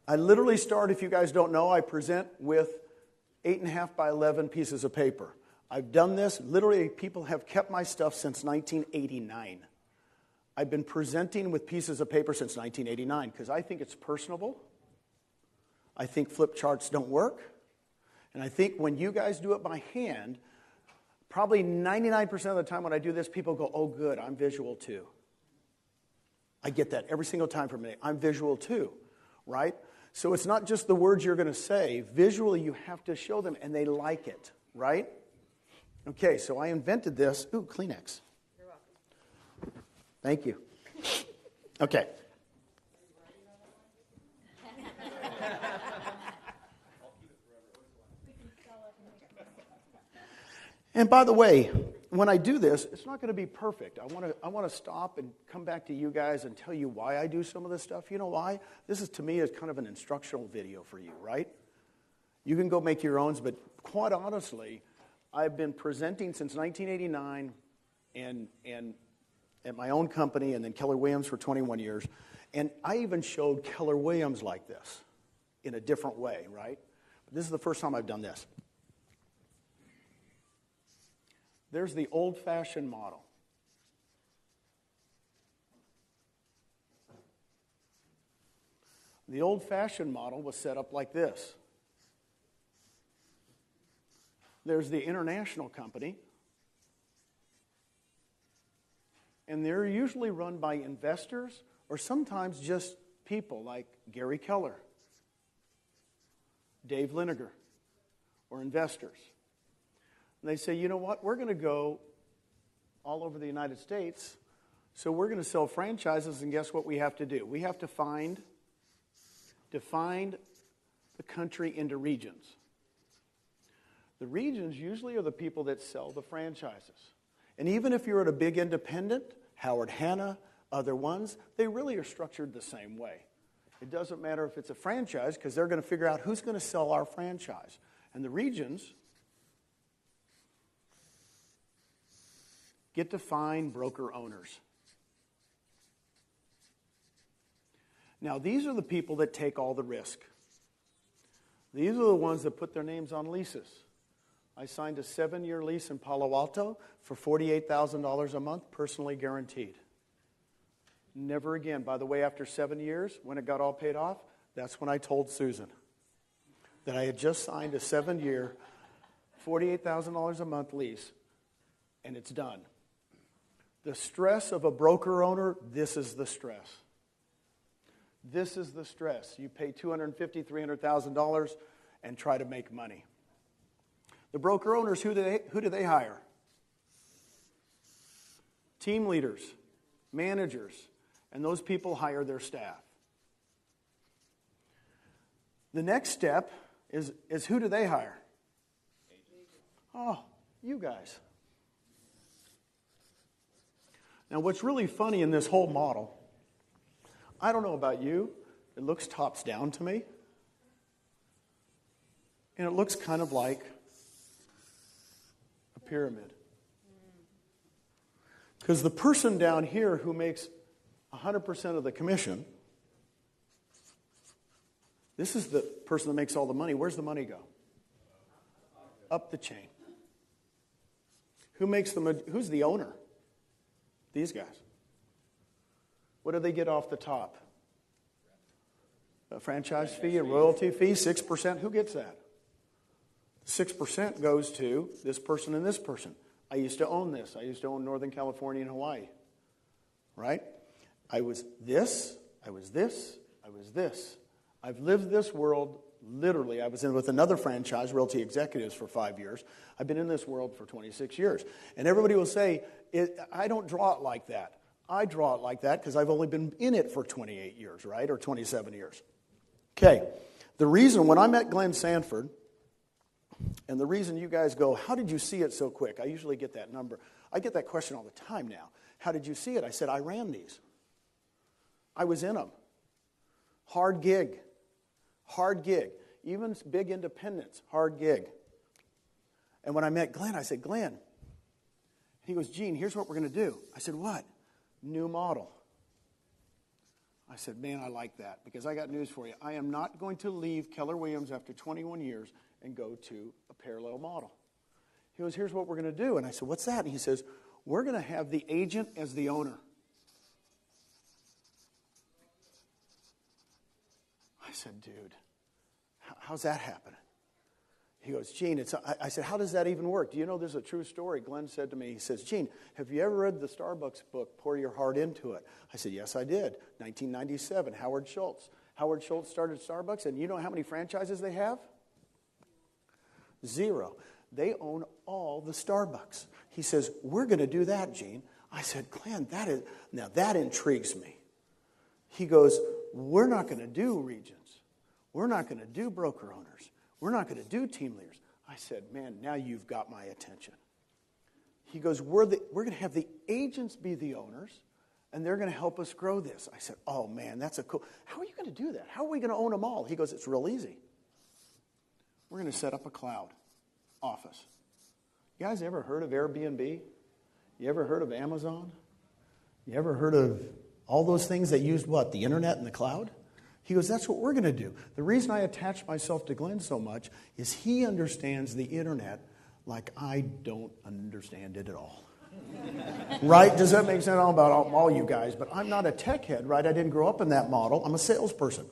I literally start, if you guys don't know, I present with 8.5 by 11 pieces of paper. I've done this, literally people have kept my stuff since 1989. I've been presenting with pieces of paper since 1989 because I think it's personable. I think flip charts don't work. And I think when you guys do it by hand, probably 99% of the time when I do this, people go, oh good, I'm visual too. I get that every single time from me. I'm visual too, right? So it's not just the words you're going to say. Visually, you have to show them, and they like it, right? Okay, so I invented this. Ooh, Kleenex. You're welcome. Thank you. Okay. And by the way, when I do this, it's not going to be perfect. I want to stop and come back to you guys and tell you why I do some of this stuff. You know why? This is, to me, is kind of an instructional video for you, right? You can go make your own, but quite honestly, I've been presenting since 1989 and at my own company and then Keller Williams for 21 years. And I even showed Keller Williams like this in a different way, right? But this is the first time I've done this. There's the old-fashioned model. The old-fashioned model was set up like this. There's the international company, and they're usually run by investors or sometimes just people like Gary Keller, Dave Liniger, or investors. And they say, you know what, we're going to go all over the United States, so we're going to sell franchises, and guess what we have to do? We have to define the country into regions. The regions usually are the people that sell the franchises. And even if you're at a big independent, Howard Hanna, other ones, they really are structured the same way. It doesn't matter if it's a franchise because they're going to figure out who's going to sell our franchise. And the regions get to find broker owners. Now, these are the people that take all the risk. These are the ones that put their names on leases. I signed a 7-year lease in Palo Alto for $48,000 a month, personally guaranteed. Never again. By the way, after 7 years, when it got all paid off, that's when I told Susan that I had just signed a 7-year, $48,000 a month lease, and it's done. The stress of a broker owner, this is the stress. This is the stress. You pay $250,000, $300,000 and try to make money. The broker owners, who do they hire? Team leaders, managers, and those people hire their staff. The next step is who do they hire? Oh, you guys. Now, what's really funny in this whole model, I don't know about you, it looks tops down to me. And it looks kind of like a pyramid. Because the person down here who makes 100% of the commission, this is the person that makes all the money. Where's the money go? Up the chain. Who's the owner? These guys. What do they get off the top? A franchise fee, a royalty fee, 6%. Who gets that? 6% goes to this person and this person. I used to own this. I used to own Northern California and Hawaii. Right? I was this, I was this, I was this. I've lived this world literally. I was in with another franchise, Realty Executives, for 5 years. I've been in this world for 26 years. And everybody will say, I don't draw it like that. I draw it like that because I've only been in it for 28 years, right? Or 27 years. Okay. The reason, when I met Glenn Sanford, and the reason you guys go, how did you see it so quick? I usually get that number. I get that question all the time now. How did you see it? I said, I ran these. I was in them. Hard gig. Hard gig. Even big independents, hard gig. And when I met Glenn, I said, Glenn, he goes, Gene, here's what we're going to do. I said, what? New model. I said, man, I like that, because I got news for you. I am not going to leave Keller Williams after 21 years and go to a parallel model. He goes, here's what we're going to do. And I said, what's that? And he says, we're going to have the agent as the owner. I said, dude, how's that happen? He goes, Gene, I said, how does that even work? Do you know there's a true story? Glenn said to me, he says, Gene, have you ever read the Starbucks book, Pour Your Heart Into It? I said, yes, I did. 1997, Howard Schultz. Howard Schultz started Starbucks, and you know how many franchises they have? 0. They own all the Starbucks. He says, we're going to do that, Gene. I said, Glenn, that intrigues me. He goes, we're not going to do regions. We're not going to do broker owners. We're not going to do team leaders. I said, man, now you've got my attention. He goes, we're going to have the agents be the owners, and they're going to help us grow this. I said, oh, man, that's a cool. How are you going to do that? How are we going to own them all? He goes, it's real easy. We're going to set up a cloud office. You guys ever heard of Airbnb? You ever heard of Amazon? You ever heard of all those things that used what? The internet and the cloud? He goes, that's what we're going to do. The reason I attach myself to Glenn so much is he understands the internet like I don't understand it at all. Right? Does that make sense? I don't know about all you guys, but I'm not a tech head, right? I didn't grow up in that model. I'm a salesperson.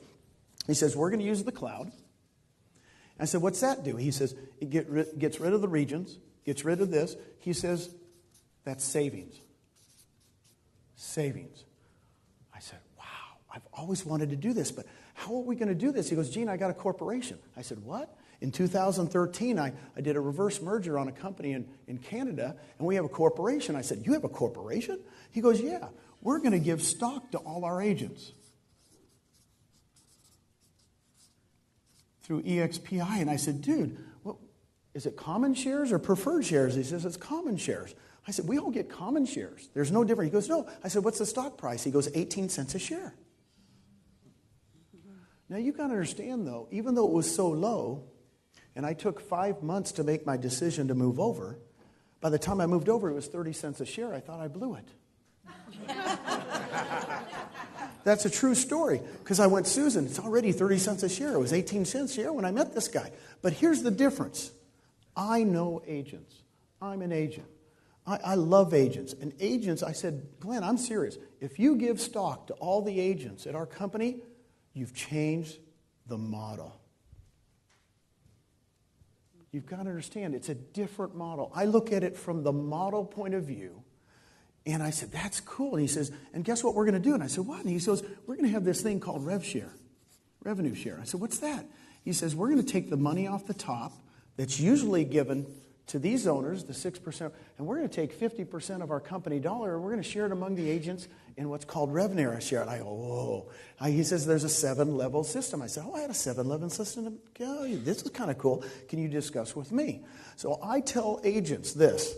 He says, we're going to use the cloud. I said, what's that do? He says, it gets rid of the regions, gets rid of this. He says, that's savings. Savings. I said, wow, I've always wanted to do this, but how are we going to do this? He goes, Gene, I got a corporation. I said, what? In 2013, I did a reverse merger on a company in Canada, and we have a corporation. I said, you have a corporation? He goes, yeah, we're going to give stock to all our agents through EXPI. And I said, dude, well, is it common shares or preferred shares? He says, it's common shares. I said, we all get common shares. There's no difference. He goes, no. I said, what's the stock price? He goes, 18 cents a share. Now, you got to understand, though, even though it was so low, and I took 5 months to make my decision to move over, by the time I moved over, it was 30 cents a share. I thought I blew it. That's a true story, because I went, Susan, it's already 30 cents a share. It was 18 cents a share when I met this guy. But here's the difference. I know agents. I'm an agent. I love agents. And agents, I said, Glenn, I'm serious. If you give stock to all the agents at our company, you've changed the model. You've got to understand, it's a different model. I look at it from the model point of view, and I said, that's cool. And he says, and guess what we're going to do? And I said, what? And he says, we're going to have this thing called revenue share. I said, what's that? He says, we're going to take the money off the top that's usually given to these owners, the 6%, and we're going to take 50% of our company dollar, and we're going to share it among the agents in what's called revenue share. And I go, whoa. He says, there's a 7-level system. I said, I had a 7-level system. Oh, this is kind of cool. Can you discuss with me? So I tell agents this.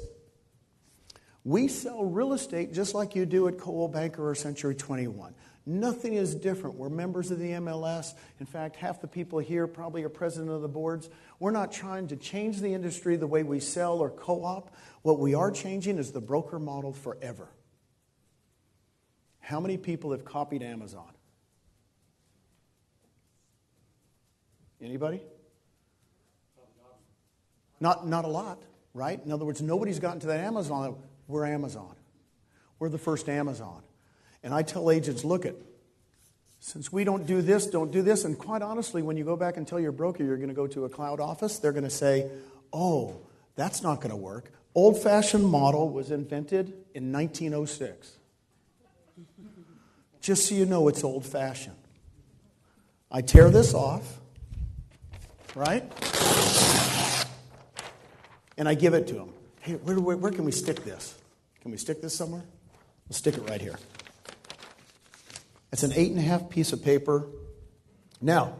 We sell real estate just like you do at Coldwell Banker or Century 21. Nothing is different. We're members of the MLS. In fact, half the people here probably are president of the boards. We're not trying to change the industry the way we sell or co-op. What we are changing is the broker model forever. How many people have copied Amazon? Anybody? Not a lot, right? In other words, nobody's gotten to that Amazon. We're Amazon. We're the first Amazon. And I tell agents, look it, since we don't do this, don't do this. And quite honestly, when you go back and tell your broker you're going to go to a cloud office, they're going to say, oh, that's not going to work. Old-fashioned model was invented in 1906. Just so you know, it's old-fashioned. I tear this off, right? And I give it to them. Hey, where can we stick this? Can we stick this somewhere? We'll stick it right here. It's an 8.5 piece of paper. Now,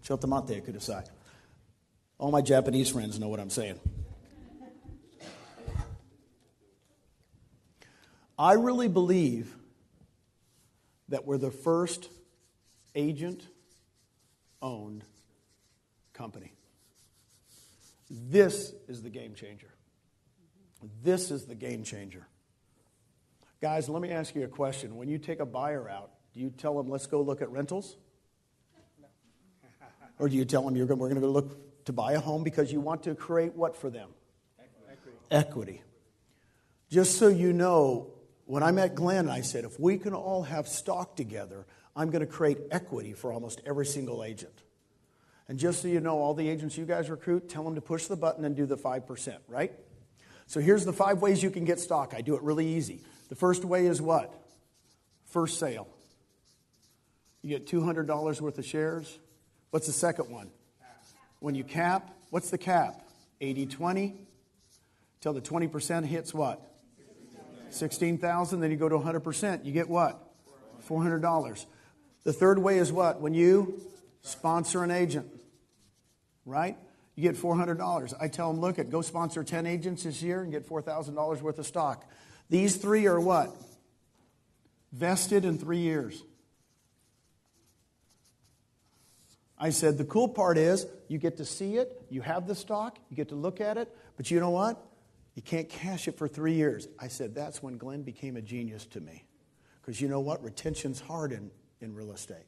Chotamate kudasai. All my Japanese friends know what I'm saying. I really believe that we're the first agent-owned company. This is the game changer. This is the game changer. Guys, let me ask you a question. When you take a buyer out, Do you tell them, let's go look at rentals? Or do you tell them we're going to go look to buy a home because you want to create what for them? Equity. Just so you know, when I met Glenn, I said, if we can all have stock together, I'm going to create equity for almost every single agent. And just so you know, all the agents you guys recruit, tell them to push the button and do the 5%, right? So here's the 5 ways you can get stock. I do it really easy. The first way is what? First sale. You get $200 worth of shares. What's the second one? When you cap, what's the cap? 80-20. Till the 20% hits what? 16,000. Then you go to 100%. You get what? $400. The third way is what? When you sponsor an agent, right? You get $400. I tell them, look, go sponsor 10 agents this year and get $4,000 worth of stock. These 3 are what? Vested in 3 years. I said, the cool part is you get to see it, you have the stock, you get to look at it, but you know what? You can't cash it for 3 years. I said, that's when Glenn became a genius to me. Because you know what? Retention's hard in real estate.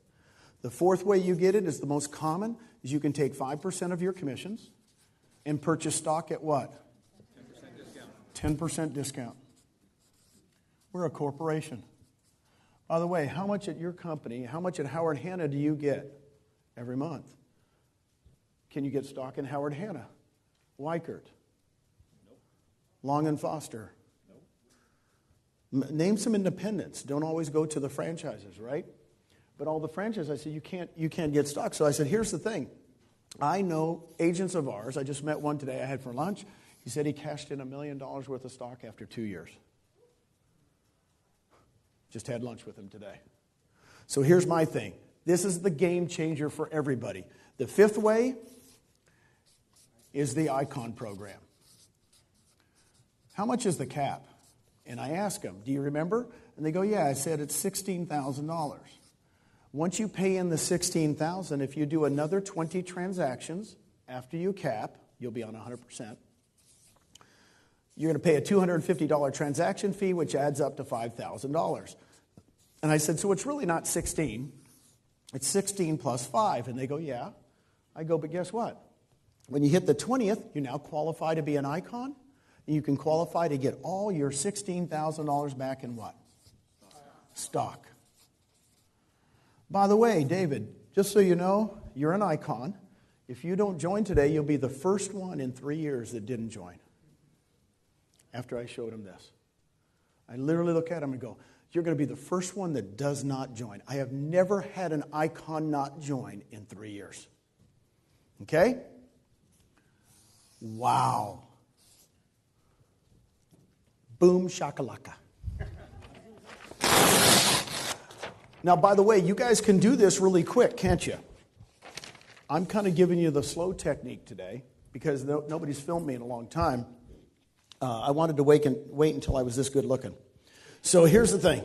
The fourth way you get it is the most common, is you can take 5% of your commissions and purchase stock at what? 10% discount. 10% discount. We're a corporation. By the way, how much at your company, how much at Howard Hanna do you get every month? Can you get stock in Howard Hanna? Weichert? Nope. Long and Foster? Nope. Name some independents. Don't always go to the franchises, right? But all the franchises, I said, you can't get stock. So I said, here's the thing. I know agents of ours. I just met one today I had for lunch. He said he cashed in $1 million worth of stock after 2 years. Just had lunch with him today. So here's my thing. This is the game changer for everybody. The fifth way is the Icon program. How much is the cap? And I ask them, do you remember? And they go, yeah. I said, it's $16,000. Once you pay in the $16,000, if you do another 20 transactions after you cap, you'll be on 100%. You're going to pay a $250 transaction fee, which adds up to $5,000. And I said, so it's really not 16. It's 16 plus 5. And they go, yeah. I go, but guess what? When you hit the 20th, you now qualify to be an icon. And you can qualify to get all your $16,000 back in what? Stock. By the way, David, just so you know, you're an icon. If you don't join today, you'll be the first one in 3 years that didn't join. After I showed him this. I literally look at him and go, you're going to be the first one that does not join. I have never had an icon not join in 3 years. Okay? Wow. Boom shakalaka. Now, by the way, you guys can do this really quick, can't you? I'm kind of giving you the slow technique today because nobody's filmed me in a long time. I wanted to wait until I was this good looking. So here's the thing.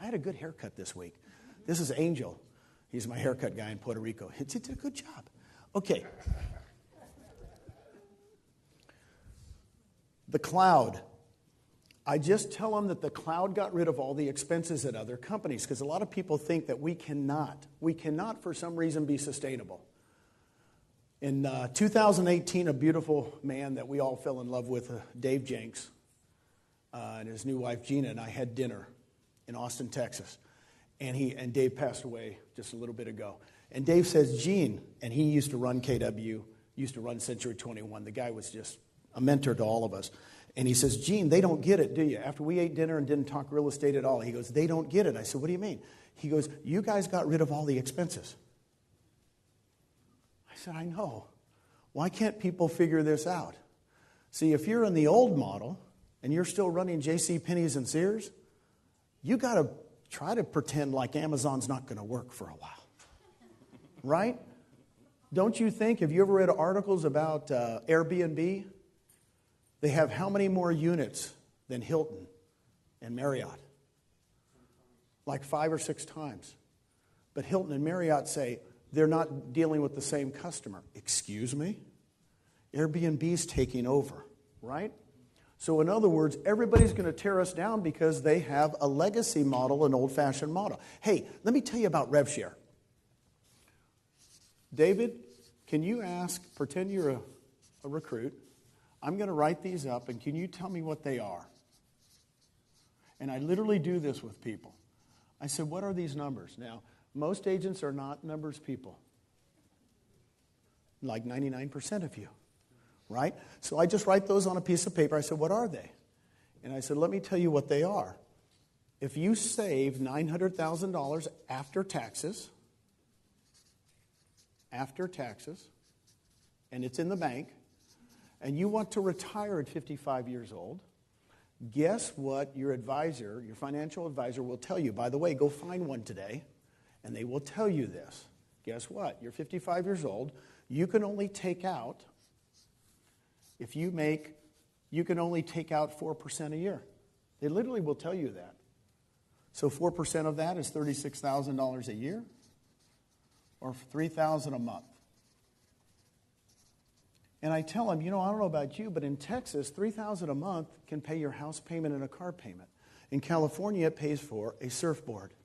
I had a good haircut this week. This is Angel. He's my haircut guy in Puerto Rico. He did a good job. Okay. The cloud. I just tell them that the cloud got rid of all the expenses at other companies because a lot of people think that we cannot for some reason be sustainable. In 2018, a beautiful man that we all fell in love with, Dave Jenks, and his new wife Gina, and I had dinner in Austin, Texas. And Dave passed away just a little bit ago. And Dave says, Gene, and he used to run KW, used to run Century 21. The guy was just a mentor to all of us. And he says, Gene, they don't get it, do you? After we ate dinner and didn't talk real estate at all, he goes, they don't get it. I said, what do you mean? He goes, you guys got rid of all the expenses. I said, I know. Why can't people figure this out? See, if you're in the old model and you're still running JCPenney's and Sears, you got to try to pretend like Amazon's not going to work for a while. Right? Don't you think, have you ever read articles about Airbnb? They have how many more units than Hilton and Marriott? Like 5 or 6 times. But Hilton and Marriott say they're not dealing with the same customer. Excuse me? Airbnb's taking over, right? So in other words, everybody's going to tear us down because they have a legacy model, an old-fashioned model. Hey, let me tell you about RevShare. David, can you pretend you're a recruit. I'm going to write these up, and can you tell me what they are? And I literally do this with people. I said, what are these numbers? Now, most agents are not numbers people. Like 99% of you. Right? So I just write those on a piece of paper. I said, what are they? And I said, let me tell you what they are. If you save $900,000 after taxes, and it's in the bank, and you want to retire at 55 years old, guess what your advisor, your financial advisor will tell you? By the way, go find one today, and they will tell you this. Guess what? You're 55 years old. You can only take out, you can only take out 4% a year. They literally will tell you that. So 4% of that is $36,000 a year or $3,000 a month. And I tell them, I don't know about you, but in Texas, $3,000 a month can pay your house payment and a car payment. In California, it pays for a surfboard.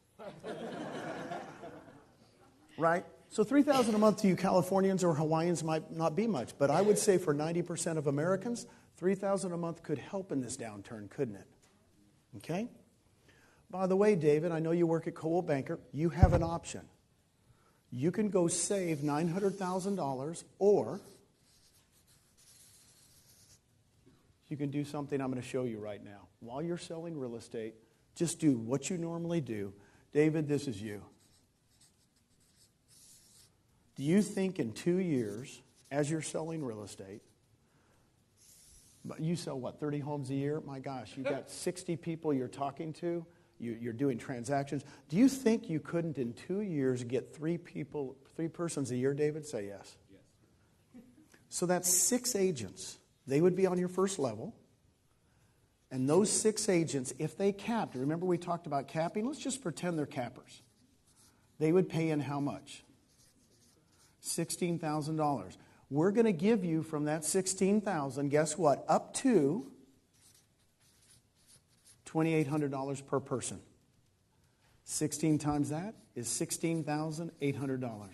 Right? So $3,000 a month to you Californians or Hawaiians might not be much, but I would say for 90% of Americans, $3,000 a month could help in this downturn, couldn't it? Okay? By the way, David, I know you work at Coldwell Banker. You have an option. You can go save $900,000, or you can do something I'm going to show you right now. While you're selling real estate, just do what you normally do. David, this is you. Do you think in 2 years, as you're selling real estate, you sell what, 30 homes a year? My gosh, you've got 60 people you're talking to. You're doing transactions. Do you think you couldn't in 2 years get three persons a year, David? Say yes. Yes. So that's 6 agents. They would be on your first level. And those 6 agents, if they capped, remember we talked about capping? Let's just pretend they're cappers. They would pay in how much? $16,000. We're going to give you from that $16,000, guess what? Up to $2,800 per person. 16 times that is $16,800.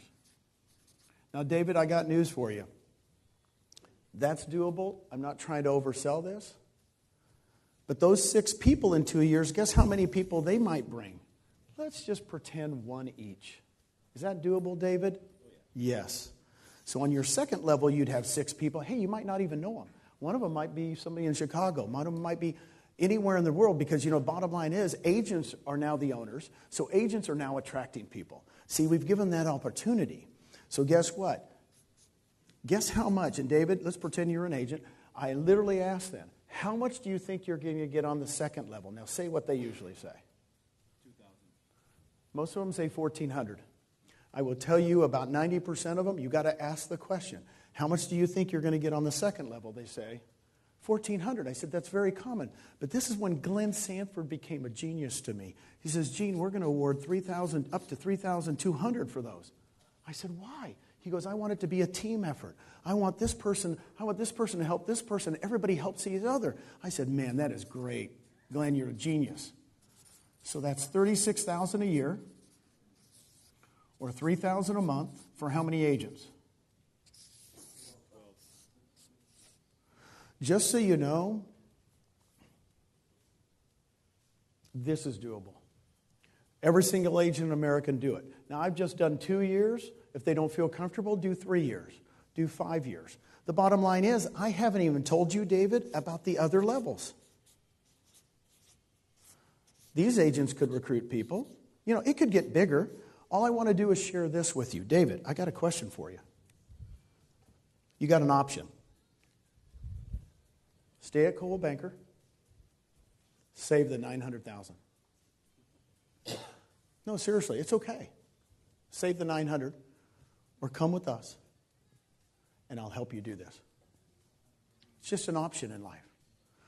Now, David, I got news for you. That's doable. I'm not trying to oversell this. But those 6 people in 2 years, guess how many people they might bring? Let's just pretend 1 each. Is that doable, David? Yes. So on your second level, you'd have 6 people. Hey, you might not even know them. One of them might be somebody in Chicago. One of them might be anywhere in the world because, bottom line is agents are now the owners. So agents are now attracting people. See, we've given that opportunity. So guess what? Guess how much? And David, let's pretend you're an agent. I literally asked them, how much do you think you're going to get on the second level? Now say what they usually say. 2,000. Most of them say 1,400. I will tell you about 90% of them, you got to ask the question, how much do you think you're going to get on the second level? They say, 1,400. I said, that's very common. But this is when Glenn Sanford became a genius to me. He says, Gene, we're going to award 3,000 up to 3,200 for those. I said, why? He goes, I want it to be a team effort. I want this person to help this person. Everybody helps each other. I said, man, that is great. Glenn, you're a genius. So that's $36,000 a year. Or $3,000 a month for how many agents? Just so you know, this is doable. Every single agent in America can do it. Now, I've just done 2 years. If they don't feel comfortable, do 3 years. Do 5 years. The bottom line is, I haven't even told you, David, about the other levels. These agents could recruit people. It could get bigger. All I want to do is share this with you. David, I got a question for you. You got an option. Stay at Coldwell Banker. Save the $900,000. No, seriously, it's okay. Save the $900,000 or come with us and I'll help you do this. It's just an option in life.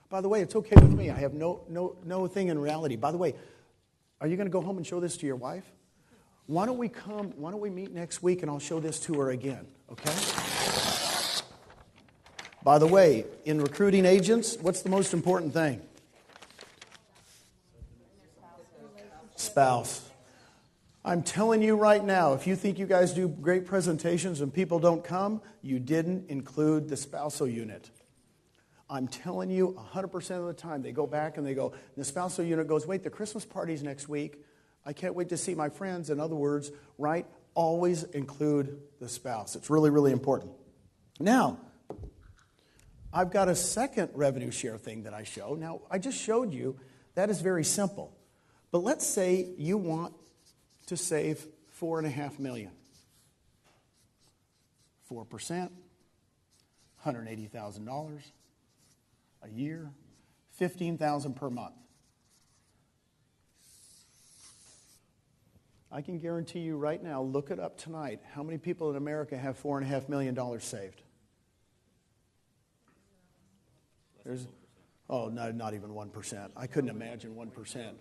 By the way, it's okay with me. I have no thing in reality. By the way, are you going to go home and show this to your wife? Why don't we meet next week and I'll show this to her again, okay? By the way, in recruiting agents, what's the most important thing? Spouse. I'm telling you right now, if you think you guys do great presentations and people don't come, you didn't include the spousal unit. I'm telling you 100% of the time, they go back and they go, the spousal unit goes, wait, the Christmas party's next week. I can't wait to see my friends. In other words, right? Always include the spouse. It's really, really important. Now, I've got a second revenue share thing that I show. Now, I just showed you that is very simple. But let's say you want to save $4.5 million. 4%, $180,000 a year, $15,000 per month. I can guarantee you right now, look it up tonight, how many people in America have $4.5 million saved? Not even 1%. I couldn't imagine 1%.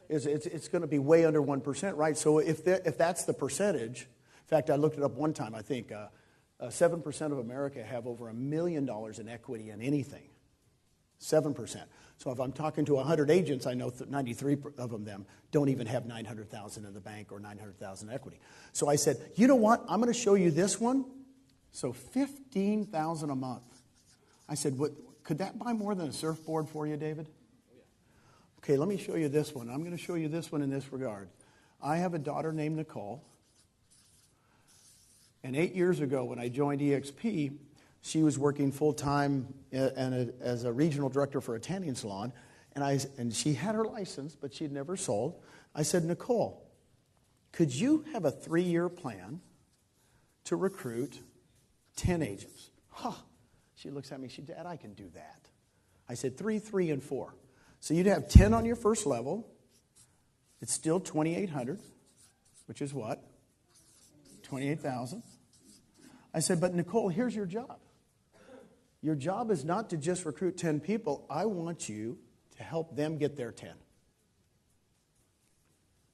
It's going to be way under 1%, right? So if that's the percentage, in fact, I looked it up one time. I think 7% of America have over $1 million in equity in anything. 7%. So if I'm talking to 100 agents, I know 93 of them don't even have $900,000 in the bank or $900,000 in equity. So I said, you know what? I'm going to show you this one. So $15,000 a month. I said, what? Could that buy more than a surfboard for you, David? Okay, let me show you this one. I'm going to show you this one in this regard. I have a daughter named Nicole. And 8 years ago when I joined EXP, she was working full-time as a regional director for a tanning salon. And she had her license, but she'd never sold. I said, Nicole, could you have a 3-year plan to recruit 10 agents? Huh. She looks at me, Dad, I can do that. I said, 3, 3, and 4. So you'd have 10 on your first level. It's still $2,800, which is what? $28,000. I said, but Nicole, here's your job. Your job is not to just recruit 10 people. I want you to help them get their 10.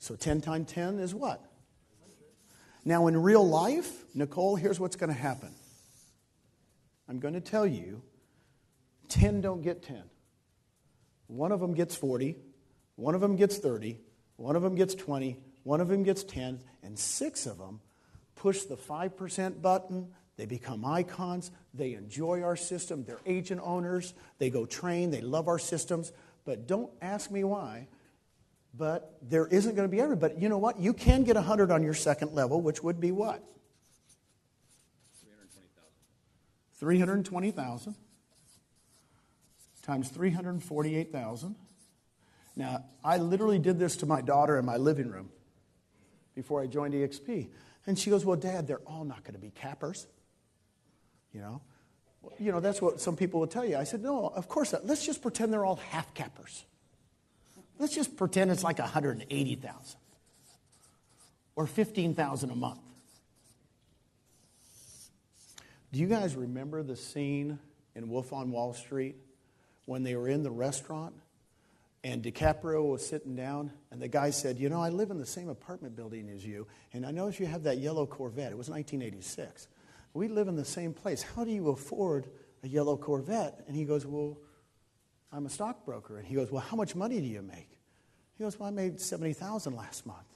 So 10 times 10 is what? Now in real life, Nicole, here's what's going to happen. I'm going to tell you, 10 don't get 10. One of them gets 40, one of them gets 30, one of them gets 20, one of them gets 10, and 6 of them push the 5% button. They become icons. They enjoy our system. They're agent owners. They go train. They love our systems. But don't ask me why. But there isn't going to be everybody. You know what? You can get 100 on your second level, which would be what? 320,000 times 348,000. Now, I literally did this to my daughter in my living room before I joined EXP. And she goes, well, Dad, they're all not going to be cappers. You know, that's what some people will tell you. I said, no, of course not. Let's just pretend they're all half cappers. Let's just pretend it's like 180,000 or 15,000 a month. Do you guys remember the scene in Wolf on Wall Street when they were in the restaurant and DiCaprio was sitting down and the guy said, you know, I live in the same apartment building as you and I notice you have that yellow Corvette. It was 1986. We live in the same place. How do you afford a yellow Corvette? And he goes, well, I'm a stockbroker. And he goes, well, how much money do you make? He goes, well, I made $70,000 last month.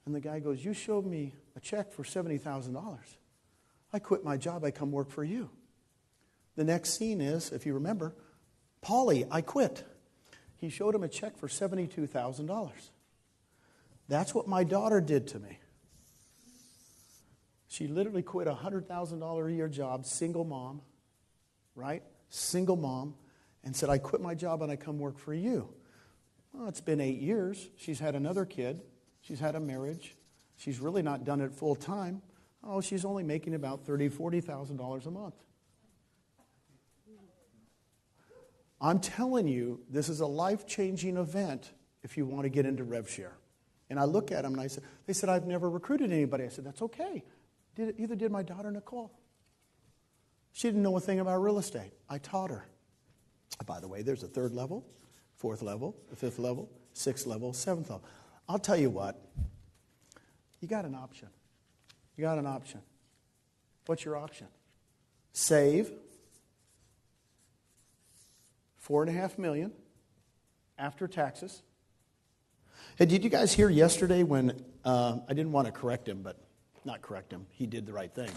And the guy goes, you showed me a check for $70,000. I quit my job. I come work for you. The next scene is, if you remember, Paulie, I quit. He showed him a check for $72,000. That's what my daughter did to me. She literally quit a $100,000 a year job, single mom, right? Single mom, and said, I quit my job and I come work for you. Well, it's been 8 years. She's had another kid. She's had a marriage. She's really not done it full time. Oh, she's only making about $30,000, $40,000 a month. I'm telling you, this is a life-changing event if you want to get into RevShare. And I look at them and I said, they said, I've never recruited anybody. I said, that's okay. Either did my daughter, Nicole. She didn't know a thing about real estate. I taught her. By the way, there's a 3rd level, 4th level, a 5th level, 6th level, 7th level. I'll tell you what. You got an option. You got an option. What's your option? Save $4.5 million after taxes. Hey, did you guys hear yesterday when, I didn't want to correct him, but not correct him. He did the right thing.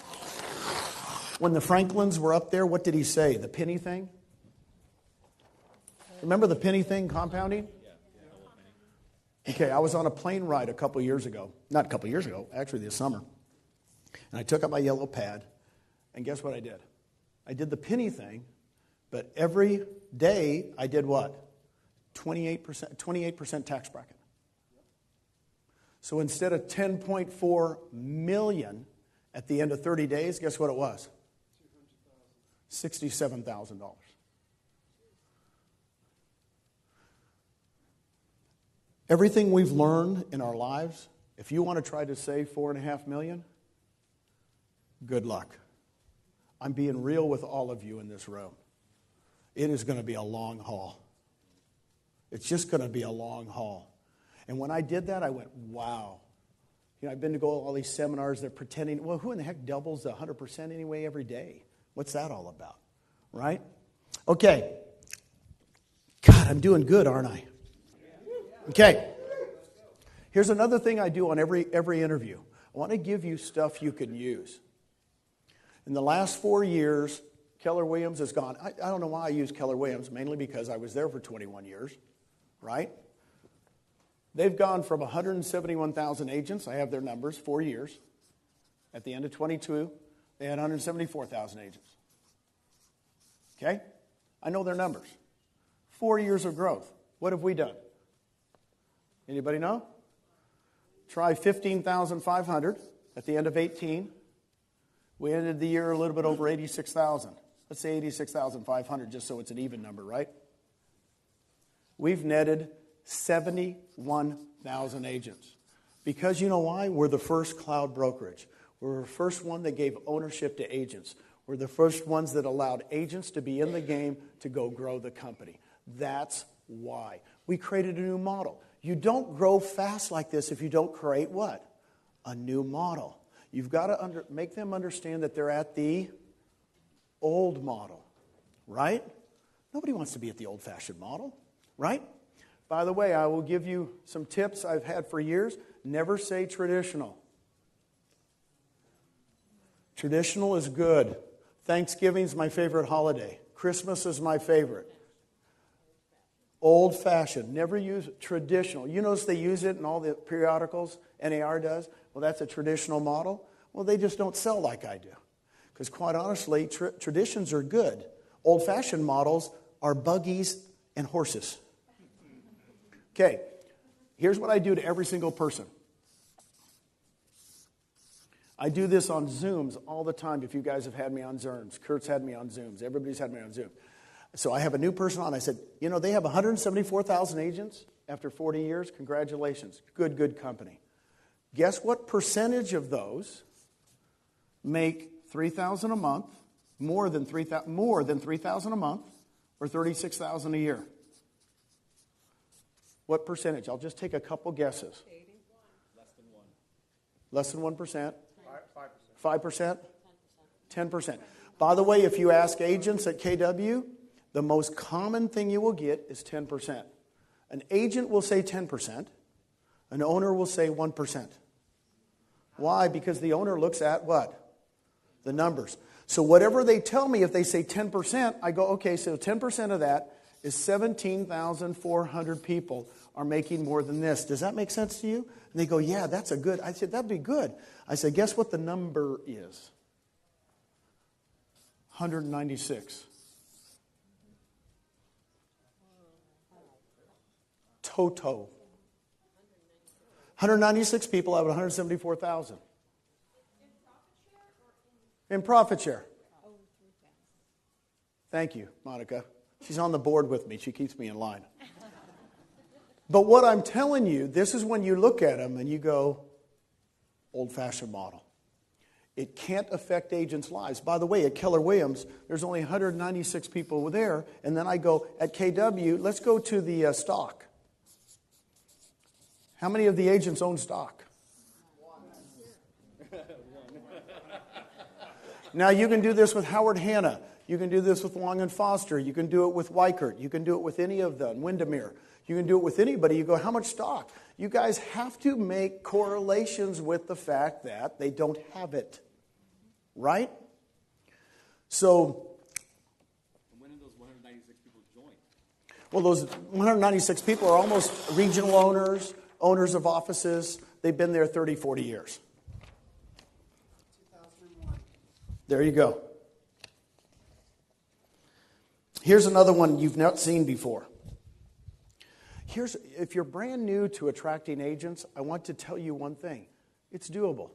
When the Franklins were up there, what did he say? The penny thing? Remember the penny thing, compounding? Okay, I was on a plane ride a couple years ago. Not a couple years ago, actually this summer. And I took out my yellow pad, and guess what I did? I did the penny thing, but every day I did what? 28% tax bracket. So instead of $10.4 million at the end of 30 days, guess what it was? $67,000. Everything we've learned in our lives, if you want to try to save $4.5 million, good luck. I'm being real with all of you in this room. It is going to be a long haul. It's just going to be a long haul. And when I did that, I went, wow. You know, I've been to go to all these seminars. They're pretending, well, who in the heck doubles 100% anyway every day? What's that all about? Right? Okay. God, I'm doing good, aren't I? Okay. Here's another thing I do on every interview. I want to give you stuff you can use. In the last 4 years, Keller Williams has gone. I don't know why I use Keller Williams, mainly because I was there for 21 years, right? They've gone from 171,000 agents. I have their numbers, 4 years. At the end of 22, they had 174,000 agents. Okay? I know their numbers. 4 years of growth. What have we done? Anybody know? Try 15,500 at the end of 18. We ended the year a little bit over 86,000. Let's say 86,500 just so it's an even number, right? We've netted 71,000 agents. Because you know why? We're the first cloud brokerage. We're the first one that gave ownership to agents. We're the first ones that allowed agents to be in the game to go grow the company. That's why. We created a new model. You don't grow fast like this if you don't create what? A new model. You've got to make them understand that they're at the old model, right? Nobody wants to be at the old-fashioned model, right? By the way, I will give you some tips I've had for years. Never say traditional. Traditional is good. Thanksgiving is my favorite holiday. Christmas is my favorite. Old-fashioned. Never use traditional. You notice they use it in all the periodicals, NAR does. Well, that's a traditional model. Well, they just don't sell like I do. Because quite honestly, traditions are good. Old-fashioned models are buggies and horses. Okay, here's what I do to every single person. I do this on Zooms all the time if you guys have had me on Zooms. Kurt's had me on Zooms. Everybody's had me on Zoom. So I have a new person on. I said, you know, they have 174,000 agents after 40 years. Congratulations. Good company. Guess what percentage of those make $3,000 a month, more than $3,000 a month, or $36,000 a year? What percentage? I'll just take a couple guesses. 81. Less than 1%? 5%. 5%? 10%. By the way, if you ask agents at KW, the most common thing you will get is 10%. An agent will say 10%. An owner will say 1%. Why? Because the owner looks at what? The numbers. So whatever they tell me, if they say 10%, I go, okay, so 10% of that is 17,400 people are making more than this. Does that make sense to you? And they go, yeah, that's a good. I said, that'd be good. I said, guess what the number is? 196. Toto. 196 people out of 174,000. In profit share. Thank you, Monica. She's on the board with me. She keeps me in line. But what I'm telling you, this is when you look at them and you go, old-fashioned model. It can't affect agents' lives. By the way, at Keller Williams, there's only 196 people there. And then I go, at KW, let's go to the stock. How many of the agents own stock? Now, you can do this with Howard Hanna. You can do this with Long and Foster. You can do it with Weichert. You can do it with any of them, Windermere. You can do it with anybody. You go, how much stock? You guys have to make correlations with the fact that they don't have it. Right? So, and when did those 196 people join? Well, those 196 people are almost regional owners, owners of offices. They've been there 30, 40 years. 2001. There you go. Here's another one you've not seen before. If you're brand new to attracting agents, I want to tell you one thing. It's doable.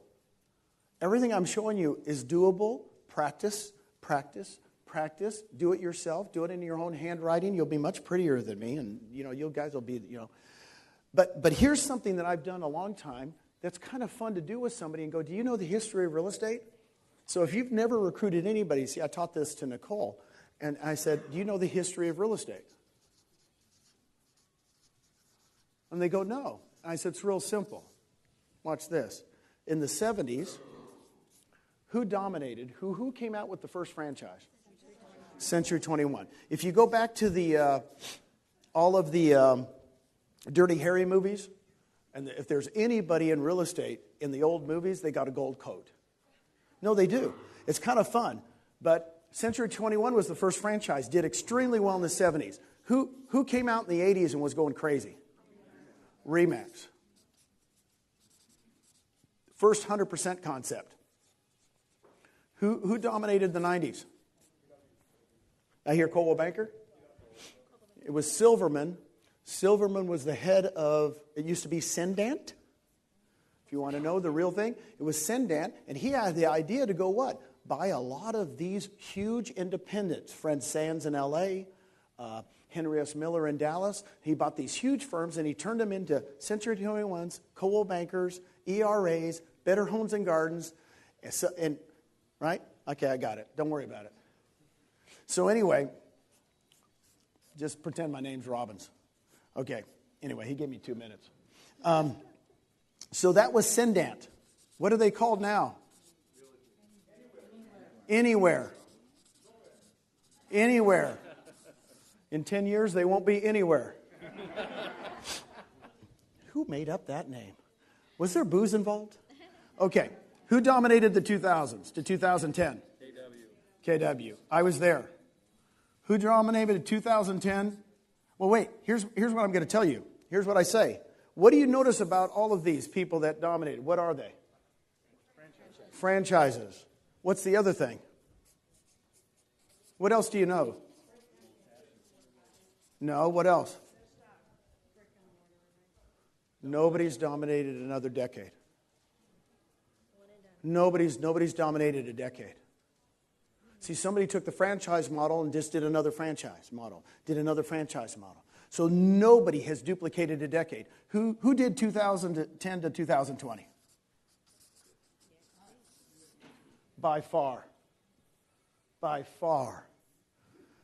Everything I'm showing you is doable. Practice, practice, practice. Do it yourself. Do it in your own handwriting. You'll be much prettier than me, and you guys will be, But here's something that I've done a long time that's kind of fun to do with somebody and go, do you know the history of real estate? So if you've never recruited anybody, see, I taught this to Nicole, and I said, do you know the history of real estate? And they go, no. And I said, it's real simple. Watch this. In the 70s, who dominated? Who came out with the first franchise? Century 21. If you go back to all of the Dirty Harry movies, and if there's anybody in real estate in the old movies, they got a gold coat. No, they do. It's kind of fun. But Century 21 was the first franchise, did extremely well in the 70s. Who came out in the 80s and was going crazy? Remax. First 100% concept. Who dominated the 90s? I hear Coldwell Banker. It was Silverman. Silverman was the head of, it used to be Cendant. If you want to know the real thing, it was Cendant, and he had the idea to go what? Buy a lot of these huge independents. Fred Sands in L.A., Henry S. Miller in Dallas. He bought these huge firms, and he turned them into Century 21s, Coldwell Bankers, ERAs, Better Homes and Gardens, and right? Okay, I got it. Don't worry about it. So anyway, just pretend my name's Robbins. Okay. Anyway, he gave me 2 minutes. So that was Cendant. What are they called now? Anywhere. Anywhere. In 10 years, they won't be anywhere. Who made up that name? Was there booze involved? Okay. Who dominated the 2000s to 2010? KW. I was there. Who dominated 2010? Well, wait. Here's what I'm going to tell you. Here's what I say. What do you notice about all of these people that dominated? What are they? Franchises. What's the other thing? What else do you know? No, what else? Nobody's dominated another decade. Nobody's dominated a decade. See, somebody took the franchise model and just did another franchise model, did another franchise model. So nobody has duplicated a decade. Who did 2010 to 2020? By far. By far.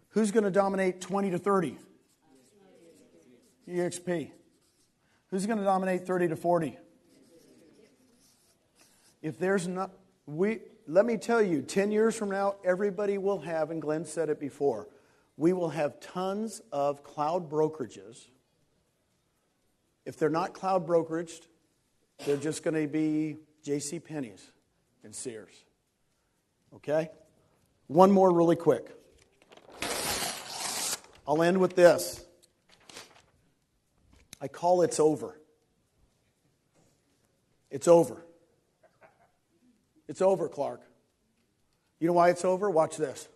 Who's going to dominate 20 to 30? EXP. Who's going to dominate 30 to 40? If there's not, let me tell you, 10 years from now, everybody will have, and Glenn said it before, we will have tons of cloud brokerages. If they're not cloud brokeraged, they're just going to be J.C. Penney's and Sears. Okay? One more really quick. I'll end with this. I call it's over. It's over. It's over, Clark. You know why it's over? Watch this.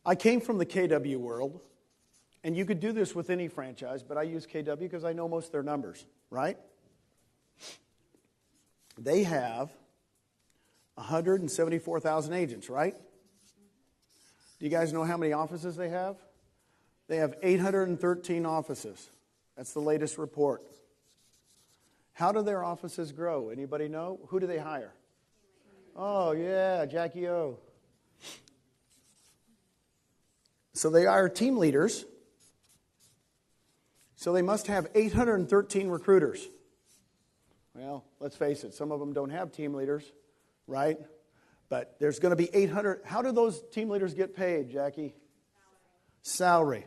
I came from the KW world, and you could do this with any franchise, but I use KW because I know most of their numbers, right? They have 174,000 agents, right? Do you guys know how many offices they have? They have 813 offices. That's the latest report. How do their offices grow? Anybody know? Who do they hire? Oh, yeah, Jackie O. So they are team leaders. So they must have 813 recruiters. Well, let's face it, some of them don't have team leaders, right? But there's going to be 800. How do those team leaders get paid, Jackie? Salary.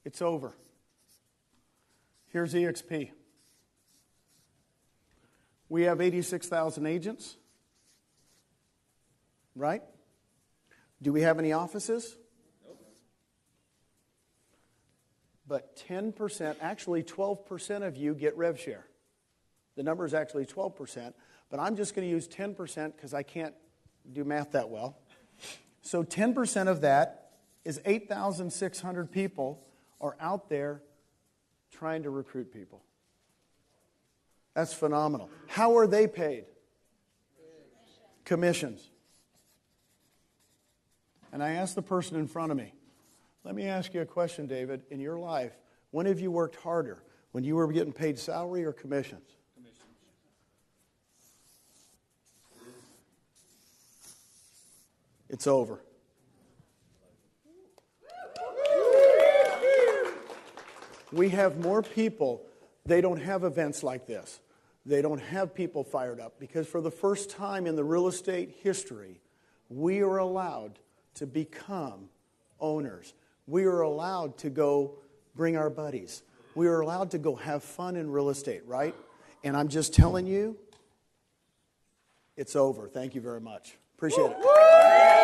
It's over. Here's EXP. We have 86,000 agents, right? Do we have any offices? Nope. But 10%, actually 12% of you get rev share. The number is actually 12%, but I'm just going to use 10% because I can't do math that well. So 10% of that is 8,600 people are out there trying to recruit people. That's phenomenal. How are they paid? Commissions. And I asked the person in front of me, let me ask you a question, David. In your life, when have you worked harder? When you were getting paid salary or commissions? Commissions. It's over. We have more people. They don't have events like this. They don't have people fired up because for the first time in the real estate history, we are allowed to become owners. We are allowed to go bring our buddies. We are allowed to go have fun in real estate, right? And I'm just telling you, it's over. Thank you very much. Appreciate it.